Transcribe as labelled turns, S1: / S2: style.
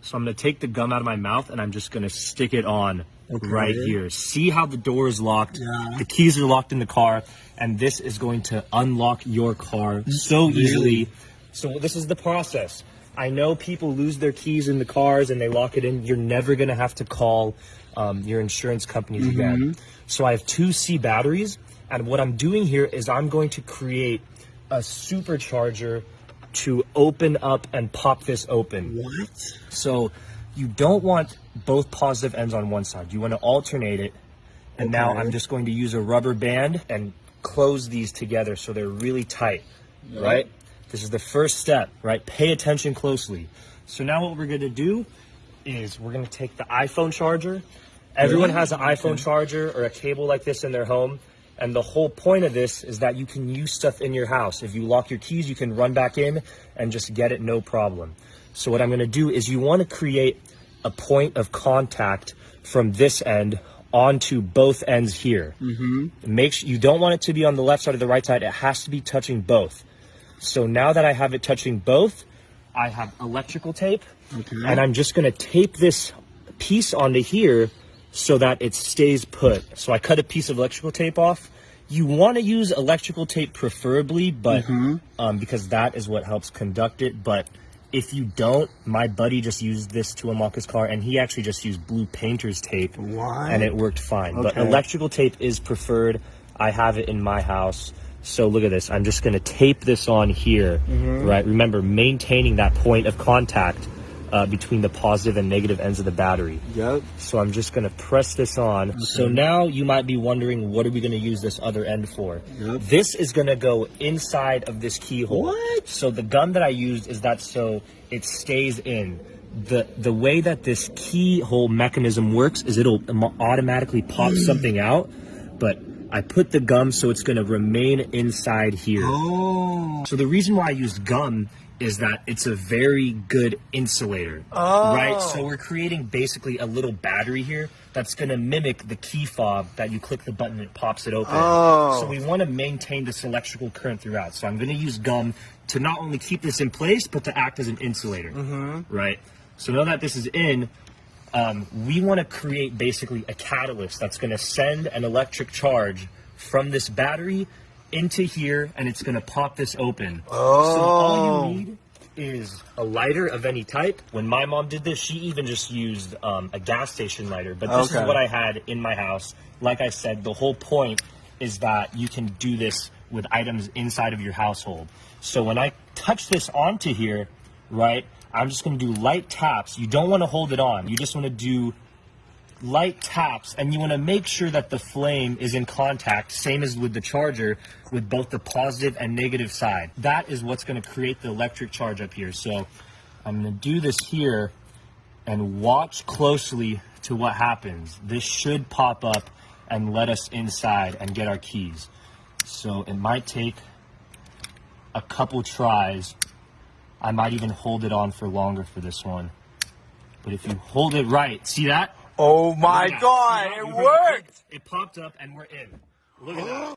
S1: So I'm going to take the gum out of my mouth and I'm just going to stick it on right here. See how the door is locked?
S2: Yeah.
S1: The keys are locked in the car, and this is going to unlock your car so easily. So this is the process. I know people lose their keys in the cars and they lock it in. You're never going to have to call your insurance companies again. So I have 2 C batteries, and what I'm doing here is I'm going to create a supercharger to open up and pop this open.
S2: What?
S1: So you don't want both positive ends on one side. You want to alternate it. And now I'm just going to use a rubber band and close these together so they're really tight, right? This is the first step, right? Pay attention closely. So now what we're going to do is we're going to take the iPhone charger. Everyone has an iPhone charger or a cable like this in their home. And the whole point of this is that you can use stuff in your house. If you lock your keys, you can run back in and just get it, no problem. So what I'm going to do is you want to create a point of contact from this end onto both ends here. Make sure you don't want it to be on the left side or the right side. It has to be touching both. So now that I have it touching both, I have electrical tape, and I'm just going to tape this piece onto here so that it stays put. So I cut a piece of electrical tape off. You want to use electrical tape preferably, but because that is what helps conduct it. But if you don't, my buddy just used this to unlock his car, and he actually just used blue painter's tape, and it worked fine. But electrical tape is preferred. I have it in my house. So look at this. I'm just going to tape this on here, right? Remember, maintaining that point of contact between the positive and negative ends of the battery. So I'm just going to press this on. So now you might be wondering, what are we going to use this other end for? This is going to go inside of this keyhole. So the gun that I used is that so it stays in. The way that this keyhole mechanism works is it'll automatically pop something out, but I put the gum so it's going to remain inside here. So the reason why I used gum is that it's a very good insulator, right? So we're creating basically a little battery here that's going to mimic the key fob that you click the button and it pops it open. So we want to maintain this electrical current throughout. So I'm going to use gum to not only keep this in place, but to act as an insulator, right? So now that this is in, we want to create basically a catalyst that's going to send an electric charge from this battery into here, and it's going to pop this open. So all you need is a lighter of any type. When my mom did this, she even just used a gas station lighter, but this is what I had in my house. Like I said, the whole point is that you can do this with items inside of your household. So when I touch this onto here, right, I'm just going to do light taps. You don't want to hold it on. You just want to do light taps, and you want to make sure that the flame is in contact, same as with the charger, with both the positive and negative side. That is what's going to create the electric charge up here. So I'm going to do this here and watch closely to what happens. This should pop up and let us inside and get our keys. So it might take a couple tries. I might even hold it on for longer for this one. But if you hold it right, see that?
S2: Oh my God, it worked!
S1: It popped up and we're in. Look at that.